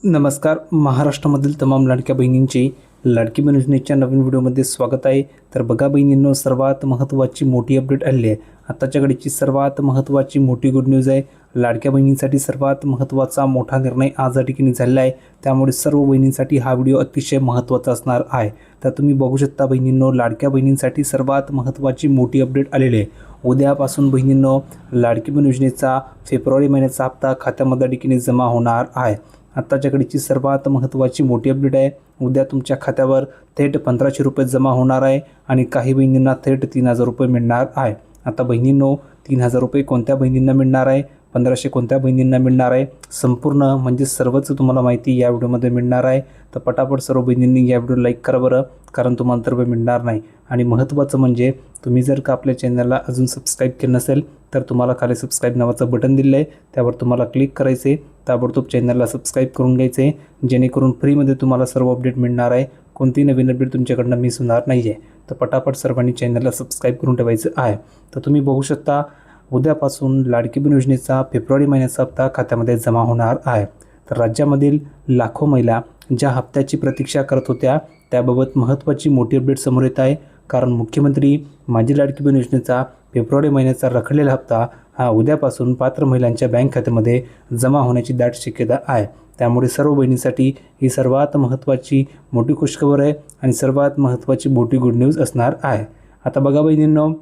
नमस्कार. महाराष्ट्रामधील तमाम लाडक्या बहिणींची लाडकी बहीण योजनेच्या नवीन व्हिडिओमध्ये स्वागत आहे. तर बघा बहिणींनो, सर्वात महत्त्वाची मोठी अपडेट आली आहे. आत्ताच्या घडीची सर्वात महत्त्वाची मोठी गुड न्यूज आहे. लाडक्या बहिणींसाठी सर्वात महत्त्वाचा मोठा निर्णय आज या ठिकाणी झालेला आहे. त्यामुळे सर्व बहिणींसाठी हा व्हिडिओ अतिशय महत्त्वाचा असणार आहे. तर तुम्ही बघू शकता बहिणींनो, लाडक्या बहिणींसाठी सर्वात महत्त्वाची मोठी अपडेट आलेली आहे. उद्यापासून बहिणींनो, लाडकी बहीण योजनेचा फेब्रुवारी महिन्याचा हप्ता खात्यामध्ये ठिकाणी जमा होणार आहे. आत्ताच्या घडीची सर्वात महत्त्वाची मोठी अपडेट आहे. उद्या तुमच्या खात्यावर थेट 1500 रुपये जमा होणार आहे आणि काही बहिणींना थेट 3000 रुपये मिळणार आहे. आता बहिणींनो, 3000 रुपये कोणत्या बहिणींना मिळणार आहे, 1500 कोणत्या बहिणींना मिळणार आहे, संपूर्ण म्हणजे सर्वच तुम्हाला माहिती या व्हिडिओमध्ये मिळणार आहे. तर पटापट सर्व बहिणींनी या व्हिडिओ लाईक करा बरं, कारण तुम्हाला तर मिळणार नाही. आणि महत्त्वाचं म्हणजे तुम्ही जर का आपल्या चॅनलला अजून सबस्क्राईब केलं नसेल तर तुम्हाला खाली सबस्क्राईब नावाचं बटन दिलं आहे, त्यावर तुम्हाला क्लिक करायचं आहे. ताबडतोब चॅनलला सबस्क्राईब करून घ्यायचं आहे, जेणेकरून फ्रीमध्ये तुम्हाला सर्व अपडेट मिळणार आहे. कोणती नवीन अपडेट तुमच्याकडनं मिस होणार नाही आहे. तर पटापट सर्वांनी चॅनलला सबस्क्राईब करून ठेवायचं आहे. तर तुम्ही बघू शकता उद्यापासून लाडकी बहीण योजनेचा फेब्रुवारी महिन्याचा हप्ता खात्यामध्ये जमा होणार आहे. तर राज्यामधील लाखो महिला ज्या हप्त्याची प्रतीक्षा करत होत्या त्याबाबत महत्त्वाची मोठी अपडेट समोर येत आहे. कारण मुख्यमंत्री माझी लाडकी बहीण योजनेचा फेब्रुवारी महिन्याचा रखडलेला हप्ता हा उद्यापासून पात्र महिलांच्या बँक खात्यामध्ये जमा होण्याची दाट शक्यता आहे. त्यामुळे सर्व बहिणींसाठी ही सर्वात महत्त्वाची मोठी खुशखबर आहे आणि सर्वात महत्त्वाची मोठी गुड न्यूज असणार आहे. आता बघा बहिणींनो,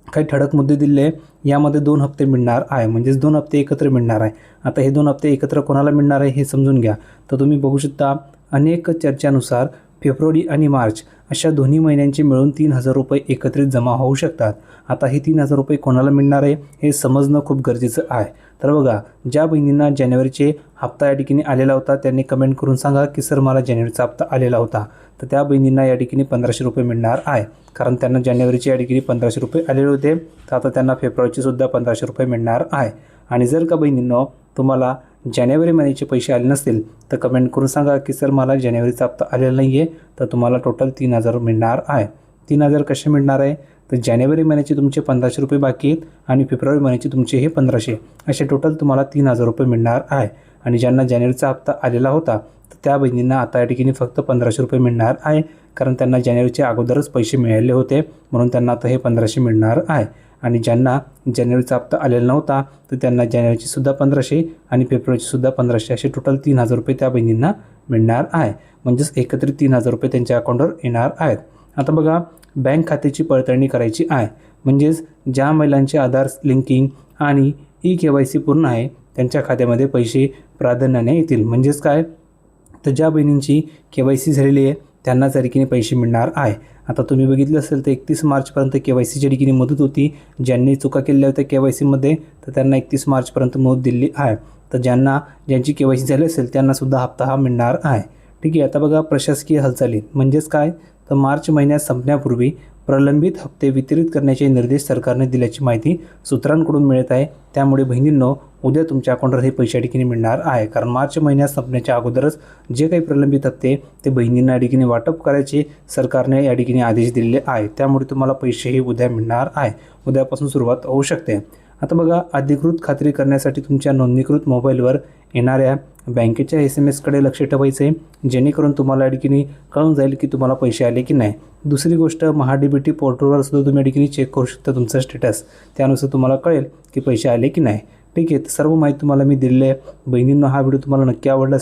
काही ठळक मुद्दे दिले आहे. यामध्ये 2 हप्ते मिळणार आहे, म्हणजेच 2 हप्ते एकत्र मिळणार आहे. आता हे 2 हप्ते एकत्र कोणाला मिळणार आहे हे समजून घ्या. तर तुम्ही बघू शकता अनेक चर्चानुसार फेब्रुवारी आणि मार्च अशा दोन्ही महिन्यांचे मिळून 3000 रुपये एकत्रित जमा होऊ शकतात. आता हे 3000 रुपये कोणाला मिळणार आहे हे समजणं खूप गरजेचं आहे. तर बघा, ज्या बहिणींना जानेवारीचे हप्ता या ठिकाणी आलेला होता त्यांनी कमेंट करून सांगा की सर मला जानेवारीचा हप्ता आलेला होता. तर त्या बहिणींना या ठिकाणी 1500 रुपये मिळणार आहे, कारण त्यांना जानेवारीचे या ठिकाणी 1500 रुपये आलेले होते. तर आता त्यांना फेब्रुवारीचे सुद्धा 1500 रुपये मिळणार आहे. आणि जर का बहिणींनो तुम्हाला जानेवारी महिन्याचे पैसे आले नसतील तर कमेंट करून सांगा की सर मला जानेवारीचा हप्ता आलेला नाही आहे. तर तुम्हाला टोटल 3000 मिळणार आहे. 3000 कसे मिळणार आहे, तर जानेवारी महिन्याचे तुमचे 1500 रुपये बाकी आहेत आणि फेब्रुवारी महिन्याचे तुमचे हे 1500, असे टोटल तुम्हाला 3000 रुपये मिळणार आहे. आणि ज्यांना जानेवारीचा हप्ता आलेला होता तर त्या बहिणींना आता या ठिकाणी फक्त 1500 रुपये मिळणार आहे, कारण त्यांना जानेवारीच्या अगोदरच पैसे मिळाले होते, म्हणून त्यांना आता हे 1500 मिळणार आहे. आणि ज्यांना जानेवारीचा हप्ता आलेला नव्हता तर त्यांना जानेवारीची सुद्धा 1500 आणि फेब्रुवारीची सुद्धा 1500, असे टोटल 3000 रुपये त्या बहिणींना मिळणार आहे. म्हणजेच एकत्रित 3000 रुपये त्यांच्या अकाउंटवर येणार आहेत. आता बघा, बँक खात्याची पडताळणी करायची आहे. म्हणजेच ज्या महिलांचे आधार लिंकिंग आणि KYC पूर्ण आहे त्यांच्या खात्यामध्ये पैसे प्राधान्याने येतील. म्हणजेच काय, तर ज्या बहिणींची KYC झालेली आहे त्यांना त्या ठिकाणी पैसे मिळणार आहे. आता तुम्ही बघितलं असेल तर 31 मार्चपर्यंत KYCच्या ठिकाणी मुदत होती. ज्यांनी चुका केल्या होत्या KYCमध्ये तर त्यांना 31 मार्चपर्यंत मुदत दिली आहे. तर ज्यांची KYC झाली असेल त्यांनासुद्धा हप्ता हा मिळणार आहे. ठीक आहे. आता बघा, प्रशासकीय हालचाली म्हणजेच काय, तर मार्च महिन्यात संपण्यापूर्वी प्रलंबित हप्ते वितरित करण्याचे निर्देश सरकारने दिल्याची माहिती सूत्रांकडून मिळत आहे. त्यामुळे बहिणींनो, उद्या तुमच्या अकाउंटवर हे पैसे या ठिकाणी मिळणार आहे, कारण मार्च महिन्यात संपण्याच्या अगोदरच जे काही प्रलंबित हप्ते ते बहिणींना या ठिकाणी वाटप करायचे सरकारने या ठिकाणी आदेश दिलेले आहे. त्यामुळे तुम्हाला पैसे हे उद्या मिळणार आहे. उद्यापासून सुरुवात होऊ शकते. आता बघा, अधिकृत खात्री करण्यासाठी तुमच्या नोंदणीकृत मोबाईलवर येणाऱ्या बँकेच्या SMS-कडे लक्ष ठेवायचे, जेणेकरून तुम्हाला या ठिकाणी कळून जाईल की तुम्हाला पैसे आले की नाही. दुसरी गोष्ट, MahaDBT पोर्टलवर सुद्धा तुम्ही या ठिकाणी चेक करू शकता तुमचं स्टेटस. त्यानुसार तुम्हाला कळेल की पैसे आले की नाही. ठीक आहे. तर सर्व माहिती तुम्हाला मी दिलेली आहे. बहिणींनो, हा व्हिडिओ तुम्हाला नक्की आवडला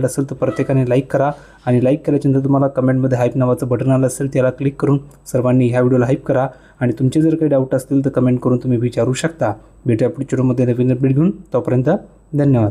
असेल तर प्रत्येकाने लाईक करा. आणि लाईक केल्याच्यानंतर तुम्हाला कमेंटमध्ये हाईप नावाचं बटन आलं असेल त्याला क्लिक करून सर्वांनी ह्या व्हिडिओला हाईप करा. आणि तुमचे जर काही डाऊट असतील तर कमेंट करून तुम्ही विचारू शकता. भेटूया पुढच्या व्हिडिओमध्ये नवीन अपडेट घेऊन. तोपर्यंत धन्यवाद.